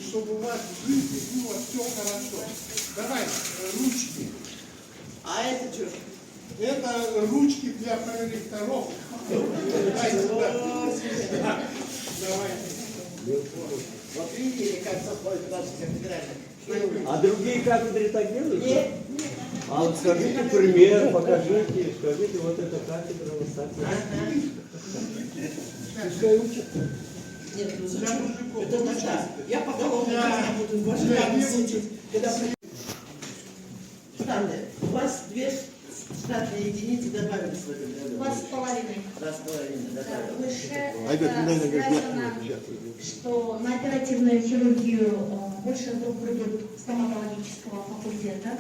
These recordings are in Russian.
чтобы у вас в жизни было все хорошо. Давай, ручки. А это что? Это ручки для проректоров. Дай сюда. Давай. Вот видели, как заходит наша кафедральная. А другие кафедры так делают? Нет. А вот скажите пример, покажите, скажите, вот эта кафедра, вот так. Пускай учат. Нет, ну Для зачем? мужиков. Это да. Я по голову буду в вашей рядом сидеть. Когда Штаны. У вас 2 штатные единицы добавились в этом году. 2,5. 2,5 добавилось. Выше это связано, что на оперативную хирургию больше вдруг придут стоматологического факультета.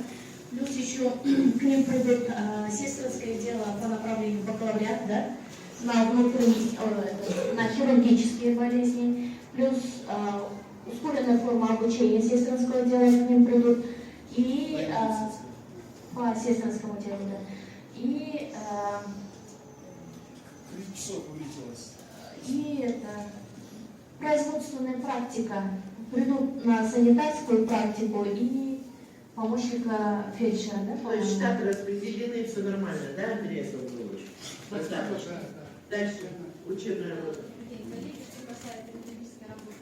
Плюс еще к ним придут сестринское дело по направлению бакалавриат, да, на хирургические болезни. Плюс ускоренная форма обучения сестринского дела к ним придут. И по сестринскому делу, да. И 3 часов увеличилось. И это производственная практика. Придут на санитарскую практику и помощника фельдшера, да? То есть штаты распределены, все нормально, да, Андрей Савлович? Дальше. Учебная работа.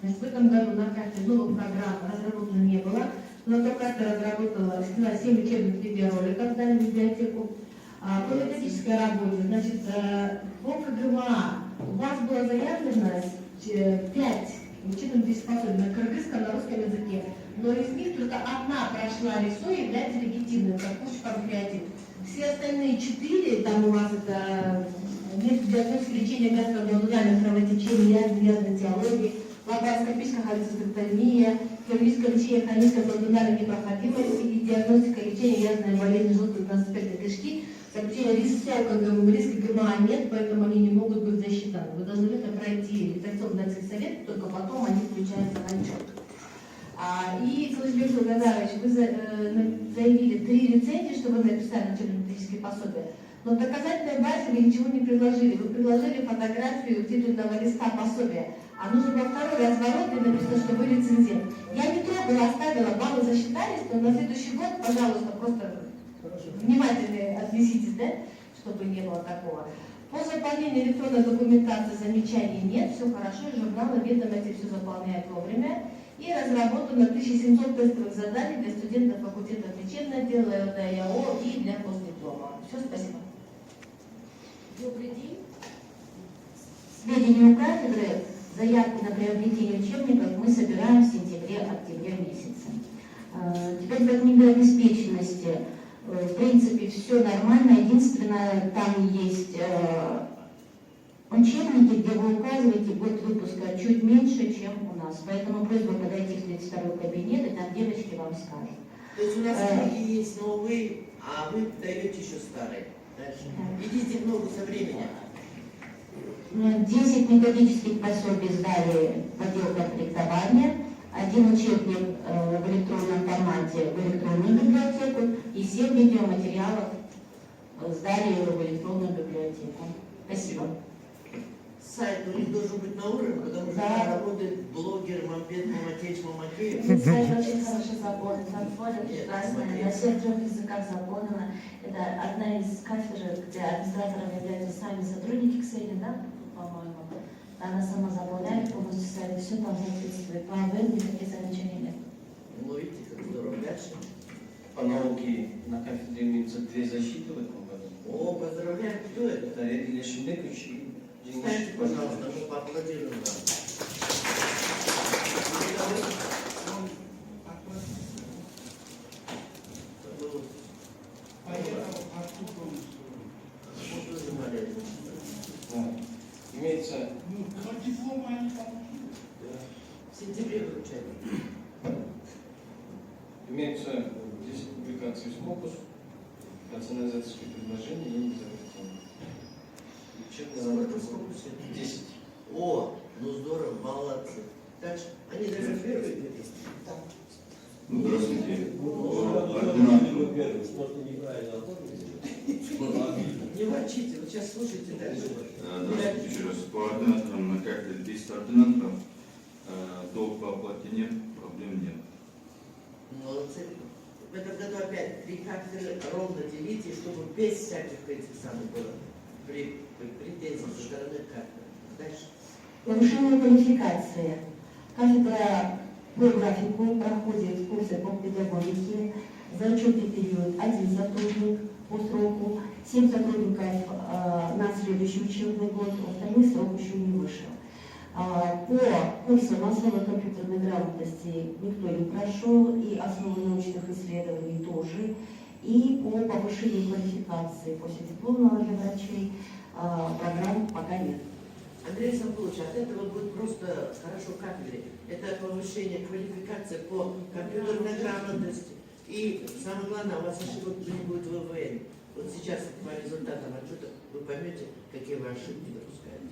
В этом году на карте новых программ разработано не было, но то карта разработала 7 учебных видеороликов в данную библиотеку. По методической работе, значит, по КГМА у вас было заявлено 5 учебных диспособий на кыргызском, на русском языке, но из них только одна прошла РИСО и является легитимной, как курс-панкреатит. Все остальные 4, там у вас это диагностика лечения гастроабдоминальных кровотечений, язвенной теологии, лапароскопическая холецистектомия, хирургическое лечение хронической абдоминальной непроходимости и диагностика лечения язвенной болезни желтой трансспектной кишки. Заключение риска ГМА нет, поэтому они не могут быть засчитаны. Вы должны это пройти редакционный совет, только потом они включаются на отчет. И, Калышбек Сулгадарович, вы заявили 3 рецензии, что вы написали учебно-методические пособия, но в доказательной базе вы ничего не предложили. Вы предложили фотографию титульного листа пособия, а нужно во второй разворот, где написано, что вы рецензент. Я не трогала, оставила, баллы засчитались, но на следующий год, пожалуйста, просто внимательно отнеситесь, да, чтобы не было такого. По заполнению электронной документации замечаний нет, все хорошо, журналы ведомости все заполняют вовремя. И разработано 1700 тестовых заданий для студентов факультетов лечебного дела, ЛДЯО и для постдиплома. Все, спасибо. Добрый день. Сведения у кафедры, заявки на приобретение учебников мы собираем в сентябре-октябре месяце. Теперь по книге обеспеченности. В принципе, все нормально. Единственное, там есть учебники, где вы указываете год выпуска чуть меньше, чем у нас. Поэтому просьба подойти в 32-й кабинет, и там девочки вам скажут. То есть у нас книги есть новые, а вы даете еще старые. Дальше. Идите в ногу со временем. 10 методических пособий сдали в отдел комплектования, 1 учебник в электронном формате в электронную библиотеку и 7 видеоматериалов сдали в электронную библиотеку. Спасибо. Сайт у них должен быть на уровне, потому что Да. там работает блогер Мампет Маматеевич Мамакеев. Сайт очень хорошо заполнен, там входят прекрасные, на всех 3 языках заполнено. Это одна из кафедр, где администраторами являются сами сотрудники КСЭИ, да, по-моему. Она сама заполняет полностью сайт, все там соответствует. По АВН никаких замечаний нет. Ну, видите, как здорово. Дальше. По науке на кафедре имеются 2 защиты в этом году. О, поздравляю. Кто это? Это Илья Шембекович и Денис Встаньте, Шипов. пожалуйста, мы поаплодируем вам. Имеется Диплом они получили. В сентябре вручали. Имеются 10 публикаций в Scopus, рационализаторские предложения и независимые. Сколько в Scopus? 10. О, ну здорово, молодцы. Дальше. Они даже первые где-то. Да. Здравствуйте. Не ворчите, вы сейчас слушайте дальше. Здравствуйте еще раз. По ординаторам на кафедре 10 ординаторов. Долг по оплате нет, проблем нет. Молодцы. В этом году опять 3 кафедры ровно делите, чтобы без всяких этих самых было претензий со стороны кафедры. Дальше. Повышение квалификации. Кафедра по графику проходит курсы по педагогике. За учебный период 1 сотрудник по сроку, 7 сотрудников на следующий учебный год, остальной срок еще не вышел. По курсам основы компьютерной грамотности никто не прошел, и основы научных исследований тоже, и по повышению квалификации после дипломного для врачей программ пока нет. Андрей Самбулович, от этого будет просто хорошо в кафедре. Это повышение квалификации по компьютерной грамотности. И самое главное, у вас ошибок не будет в ВВН. Вот сейчас по результатам отчета вы поймете, какие вы ошибки допускаете.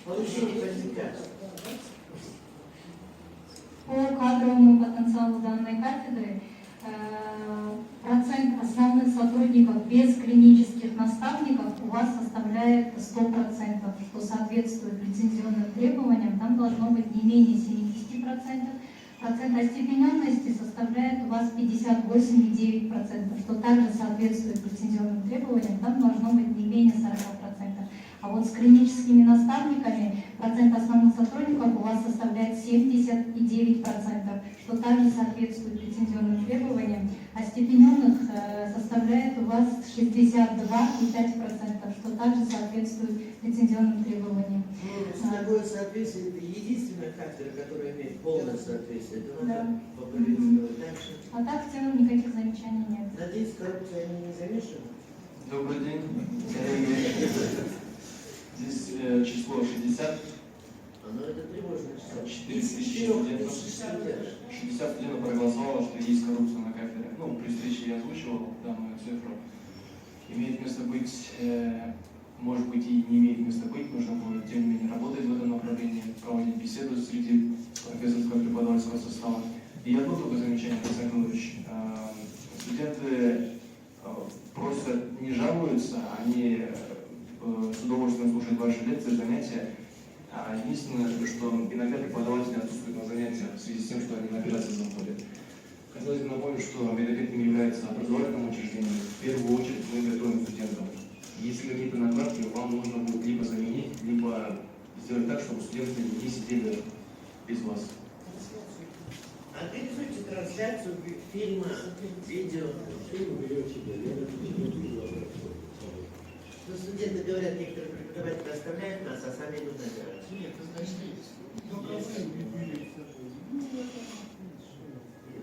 Повышение квалификации. По кадровому потенциалу данной кафедры процент основных сотрудников без клинических наставников у вас составляет 100%, что соответствует лицензионным требованиям. Там должно быть не менее 70%. Процент остепененности составляет у вас 58,9%, что также соответствует лицензионным требованиям. Там должно быть не менее 40%. А вот с клиническими наставниками процент основных сотрудников у вас составляет 79%, что также соответствует лицензионным требованиям. Остепененных составляет у вас 62,5%, что также соответствует лицензионным требованиям. Такое соответствие – это единственная кафедра, которая имеет полное соответствие. Это надо Да. поприветствовать дальше. А так в целом никаких замечаний нет. Надеюсь, коррупция не замешана? Добрый день. Здесь число 60. Ну, это тревожно. 4000 студентов. 60 студентов проголосовало, что есть коррупция на кафедре. Ну, при встрече я озвучивал данную цифру. Имеет место быть, может быть и не имеет места быть, нужно будет, тем не менее, работать в этом направлении, проводить беседу среди профессорского и преподавательского состава. И одно только замечание, Александр Иванович. Студенты просто не жалуются, они с удовольствием слушают ваши лекции, занятия. Единственное, что иногда преподаватели отсутствуют на занятиях в связи с тем, что они на операции заходят. Хотелось бы напомнить, что медотехникум является образовательным учреждением. В первую очередь мы готовим студентов. Если какие-то накладки, вам нужно будет либо заменить, либо сделать так, чтобы студенты не сидели без вас. Организуйте трансляцию фильма, видео. Но студенты говорят, некоторые преподаватели оставляют нас, а сами идут на операцию. Нет, значит,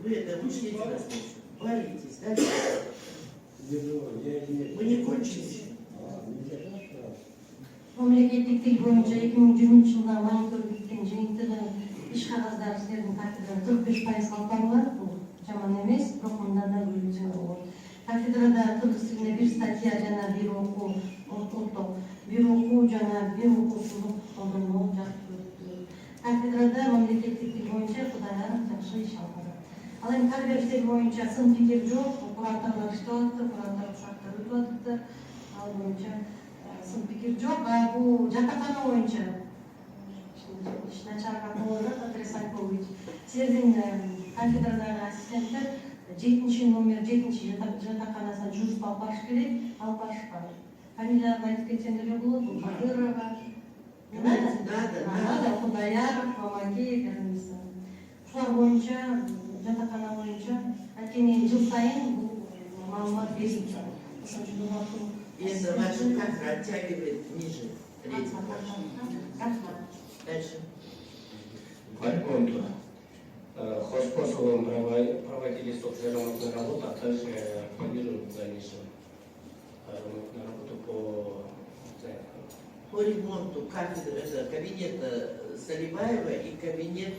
Вы это учтите нас лучше. Боритесь, дальше. Мы не кончились. Мемлекеттик тил боюнча 2020 жылда мониторингтен жыйынтыгын иш кагаздары иштердин кафедрада 45% калкалган. Бул жаман эмес, бирок мындан да көбүрөөк болот. Кафедрада кыргыз тилине 1 статья жана 1 окуу ортодо, 1 окуу жана 1 окуусуздук колдонуу жакшы өттү. Кафедрада мемлекеттик тил боюнча кудайлар жакшы иш алып барат. Ал эми ар бир тил боюнча сын пикир жок, курантарлар иштеп атты, курантар ушактар өтүп атты. Ал боюнча сын пикир жок, а бул жатакана боюнча начар каталогда Андрей Санкович. Сиздин кафедрадагы ассистенттер 7 номер 7 жатаканасына жүрүп алып барыш керек, алып барышпайт. Фамилияларын айтып кетсем деле болот, бул Кадырова. Надо, Кудаяров, Мамакеев, Эрмиса. Ушулар боюнча, жатакана боюнча, анткени жыл сайын бул маалымат берилет. Ошон үчүн убактылуу. И это ваша кафедра оттягивает ниже рейтинг. Дальше. Парконту. Хозпрошлым проводились ремонтные работы, а также планируем в дальнейшем ремонтную работу По ремонту кафедры, это кабинета Салибаева и кабинет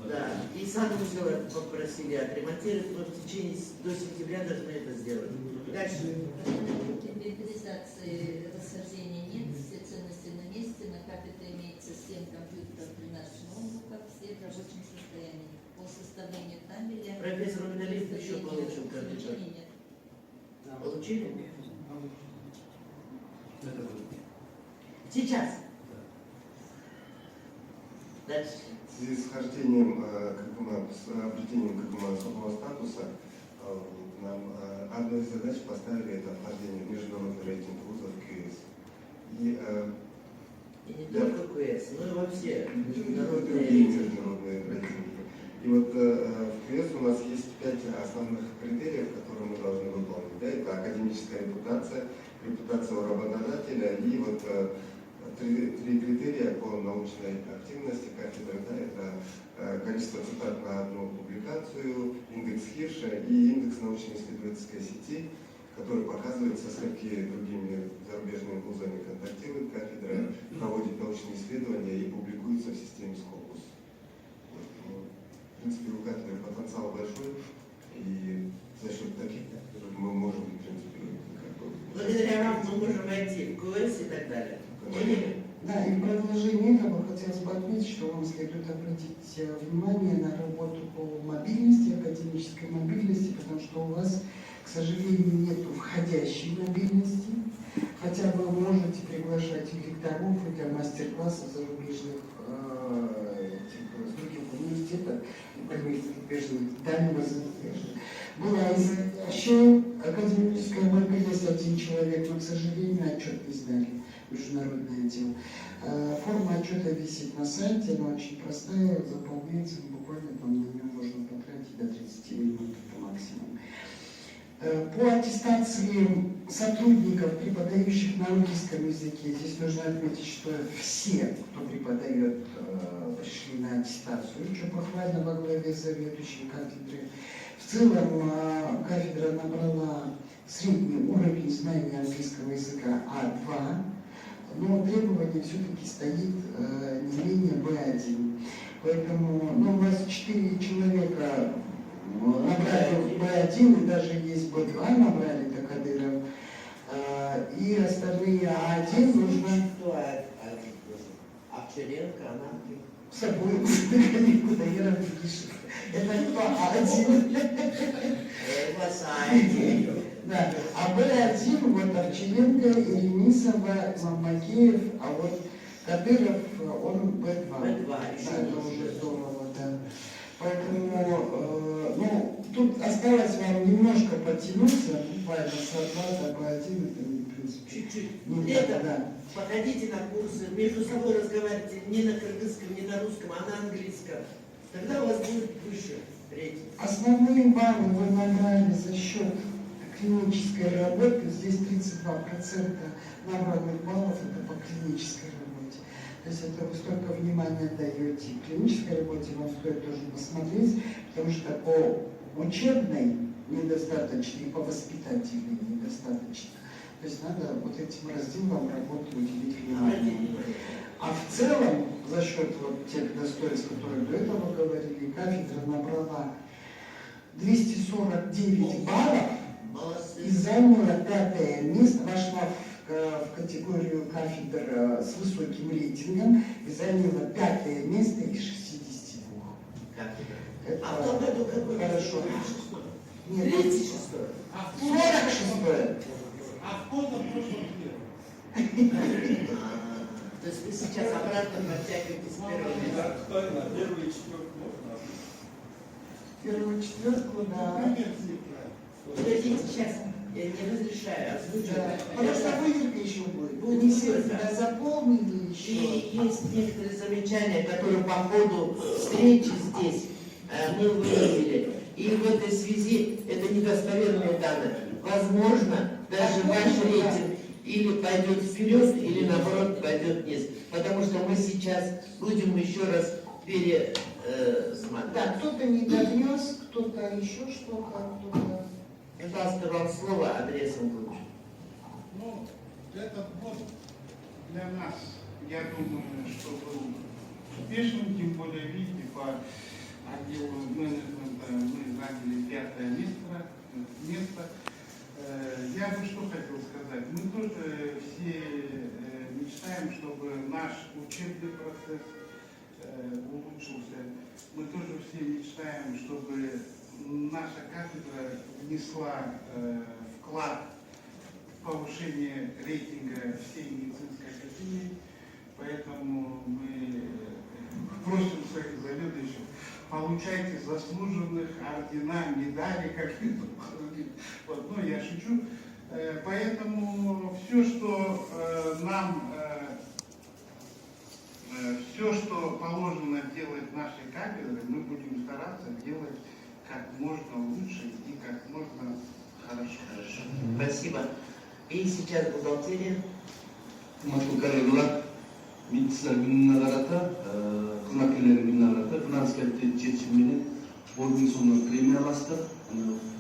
Да, и санузел попросили отремонтировать, но в течение до сентября должны это сделать. Дальше. Инвентаризации расхождений нет, все ценности на месте, на кафедре имеется 7 компьютеров, 13 ноутбуков, все в рабочем состоянии. По составлению табеля... Профессор Миналиев еще получил компьютер. Нет. Получили? Сейчас. Дальше. В связи с хождением с обретением особого статуса нам одной из задач поставили это вхождение в международный рейтинг вузов КС. И И не только КС, но и вообще международные другие рейтинги. международные рейтинги. И вот в КС у нас есть 5 основных критериев, которые мы должны выполнить. Да? Это академическая репутация, репутация у работодателя и вот три критерия по научной активности кафедры. Да? Это количество цитат на одну публикацию, индекс Хирша и индекс научно-исследовательской сети, который показывает, со сколькими другими зарубежными вузами контактирует кафедра, проводит научные исследования и публикуется в системе Scopus. В принципе, у кафедры потенциал большой, и за счет таких кафедр мы можем, в принципе, Благодаря вам мы можем войти в КС и так далее. Да, и в продолжение этого хотелось бы отметить, что вам следует обратить внимание на работу по мобильности, академической мобильности, потому что у вас, к сожалению, нет входящей мобильности, хотя вы можете приглашать и лекторов, и для мастер-классов зарубежных с других университетов, зарубежных, дальнего зарубежья. Была еще академическая мобильность, один человек, но, к сожалению, отчет не сдали. Международный отдел. Форма отчета висит на сайте, она очень простая, заполняется, буквально там на нее можно потратить до 30 минут по максимуму. По аттестации сотрудников, преподающих на английском языке, здесь нужно отметить, что все, кто преподает, пришли на аттестацию, что похвально во главе заведующей кафедры. В целом кафедра набрала средний уровень знания английского языка А2, но требование все-таки стоит не менее B1. Поэтому у вас 4 человека набрали B1, и даже есть B2 набрали Такадыров, и остальные А1 нужно... Овчаренко, она с собой никуда не напишет. Это кто А1? у вас А1. Да, а B1, вот Овчаренко, Иринисова, Мамакеев, а вот Кадыров, он B2. B2, Да, еще это уже здорово, да. Поэтому, тут осталось вам немножко подтянуться, буквально с А2 до B1, это, в принципе, чуть-чуть. не Летом да. походите на курсы, между собой разговаривайте не на кыргызском, не на русском, а на английском. Тогда у вас будет выше рейтинг. Основные баллы вы набрали за счет клинической работы. Здесь 32% набранных баллов это по клинической работе. То есть это вы столько внимания даете клинической работе, вам стоит тоже посмотреть, потому что по учебной недостаточно и по воспитательной недостаточно. То есть надо вот этим разделам работы уделить внимание. А в целом, за счет вот тех достоинств, которые до этого говорили, кафедра набрала 249 баллов и заняла 5-е место, вошла в категорию кафедр с высоким рейтингом и заняла 5-е место из 62. Это А в том году какой? хорошо. Нет, 36-й. 46-е. А в позапрошлом первом. То есть вы сейчас обратно подтягиваетесь с первого места. Первую четверку можно. Первую четверку, да. Подождите, сейчас я не разрешаю озвучивать. Потому что выверка еще будет. Не все себя заполнили еще. И есть некоторые замечания, которые по ходу встречи здесь мы выявили. И в этой связи это недостоверные данные. Возможно, даже ваш рейтинг или пойдет вперед, или наоборот пойдет вниз. Потому что мы сейчас будем еще раз пересматривать. Да, кто-то не донес, кто-то еще что-то, кто-то... Пожалуйста, вам слово, адресом лучше. Ну, этот год для нас, я думаю, что был успешным, тем более, видите, по отделу менеджмента мы заняли 5-е место. Я бы что хотел сказать. Мы тоже все мечтаем, чтобы наш учебный процесс улучшился. Мы тоже все мечтаем, чтобы наша кафедра внесла вклад в повышение рейтинга всей медицинской академии. получаете заслуженных ордена, медали, как это говорит. Вот, ну, я шучу. Поэтому все, что все, что положено делать нашей кафедры, мы будем стараться делать как можно лучше и как можно хорошо. Спасибо. И сейчас бухгалтерия. Матукалегла, медицина миннарата, кызматкерлер миннарата, финанс комитет чечиминен 10 000 сомдон премия аласыздар.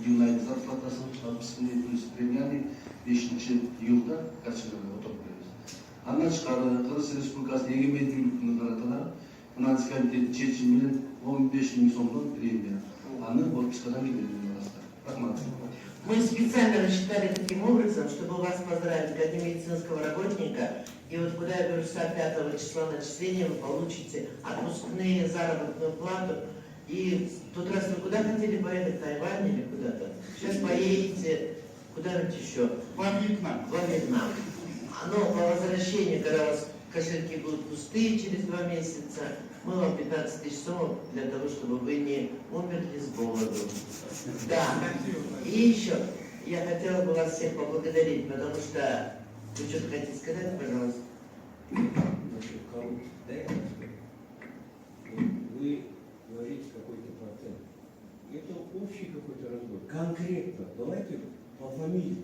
Юнайт зарплатасын 60 000 плюс премияны 5 июлда качылып отуруп беребиз. Андан тышкары Кыргыз Республикасынын эгемендүүлүкүнүн караталар финанс комитет чечиминен 15 000 сомдон премия. Аны отпускадан киргизип аласыздар. Рахмат. Мы специально рассчитали таким образом, чтобы вас поздравить как медицинского работника. И вот куда я говорю, 5 числа начисления вы получите отпускные, заработную плату. И в тот раз вы куда хотели поехать? В Тайвань или куда-то? Сейчас поедете куда-нибудь еще. Во Вьетнам. Во Вьетнам. Но по возвращении, когда у вас кошельки будут пустые через 2 месяца, мы вам 15 000 сомов для того, чтобы вы не умерли с голоду. Да. И еще я хотела бы вас всех поблагодарить, потому что вы что-то хотите сказать, пожалуйста? Вы говорите какой-то процент. Это общий какой-то разбор. Конкретно. Давайте по фамилии.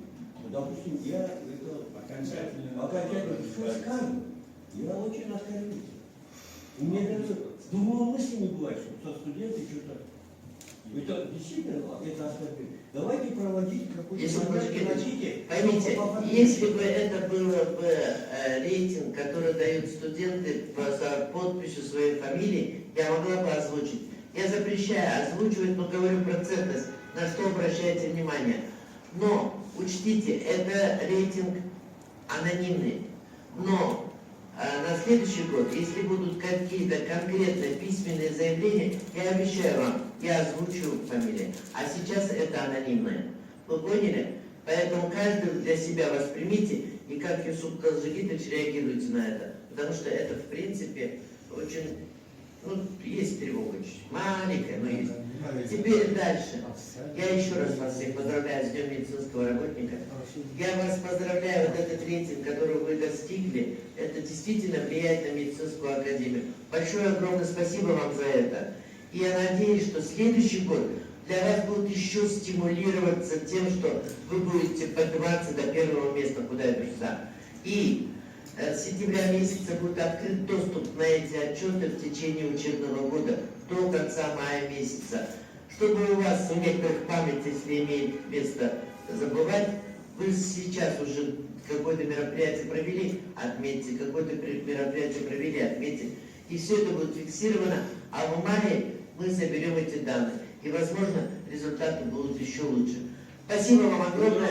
Допустим, я это окончательно что скажу. Я очень оскорбителен. У меня даже думала мысли не бывает, что со студентами что-то. Это действительно это оскорбительно. Давайте проводить какой-то... Если вы поймите, если бы это был бы рейтинг, который дают студенты за подписью своей фамилии, я могла бы озвучить. Я запрещаю озвучивать, но говорю процентность, на что обращайте внимание. Но учтите, это рейтинг анонимный. Но на следующий год, если будут какие-то конкретные письменные заявления, я обещаю вам, я озвучу фамилии. А сейчас это анонимное. Вы поняли? Поэтому каждый для себя воспримите, и как Юсуп Казжигитович реагируйте на это. Потому что это, в принципе, очень... Ну, есть тревога чуть-чуть, маленькая, но есть. Теперь дальше. Я еще раз вас всех поздравляю с Днем медицинского работника. Я вас поздравляю, вот этот рейтинг, который вы достигли, это действительно влияет на медицинскую академию. Большое огромное спасибо вам за это. И я надеюсь, что следующий год для вас будет еще стимулироваться тем, что вы будете подниматься до первого места, куда я пришла. И с сентября месяца будет открыт доступ на эти отчеты в течение учебного года до конца мая месяца. Чтобы у вас у некоторых память, если имеет место забывать, вы сейчас уже какое-то мероприятие провели, отметьте, какое-то мероприятие провели, отметьте. И все это будет фиксировано, а в мае мы соберем эти данные. И, возможно, результаты будут еще лучше. Спасибо вам огромное.